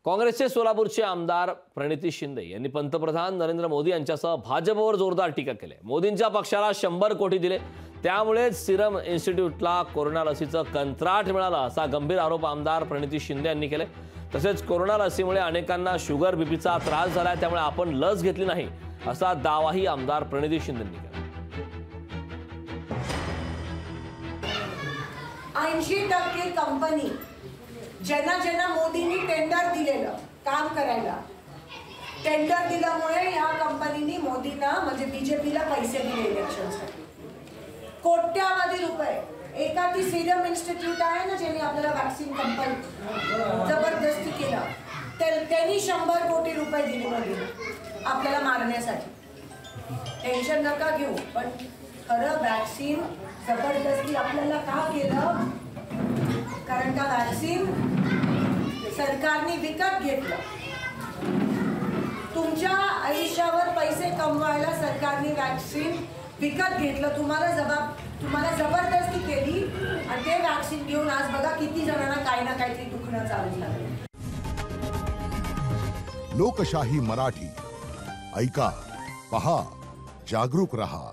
काँग्रेसचे सोलापूरचे आमदार प्रणिती शिंदे यांनी पंतप्रधान नरेंद्र मोदी यांच्यासह भाजपवर जोरदार टीका केली। मोदींच्या पक्षाला 100 कोटी दिले, त्यामुळेच सिरम इन्स्टिट्यूटला कोरोना लसीचं कंत्राट मिळालं, असा गंभीर आरोप आमदार प्रणिती शिंदे यांनी केले। तसेच कोरोना लसीमुळे अनेकांना शुगर बीपीचा त्रास झालाय, त्यामुळे आपण लस घेतली नाही, असा दावाही आमदार प्रणिती शिंदे यांनी केला। 80% कंपनी ज्यांना मोदींनी टेंडर दिलेलं काम करायला, टेंडर दिल्यामुळे या कंपनीनी मोदींना म्हणजे बीजेपीला पैसे दिले इलेक्शनसाठी, कोट्यावधी रुपये। एका ती सिरम इन्स्टिट्यूट आहे ना, ज्यांनी आपल्याला वॅक्सिन कंपनी जबरदस्ती केला, त्यांनी 100 कोटी रुपये दिले मोदींना आपल्याला मारण्यासाठी। टेन्शन नका घेऊ, पण खरं वॅक्सिन जबरदस्ती आपल्याला का केलं? कारण का वॅक्सिन सरकारने विकत घेतलं। तुमच्या आयुष्यावर पैसे कमवायला सरकारने वॅक्सिन विकत घेतलं, तुम्हाला जबरदस्ती केली, आणि ते वॅक्सिन घेऊन आज बघा किती जणांना काही ना काहीतरी दुखणं चालू झालं। लोकशाही मराठी ऐका, पहा, जागरूक रहा।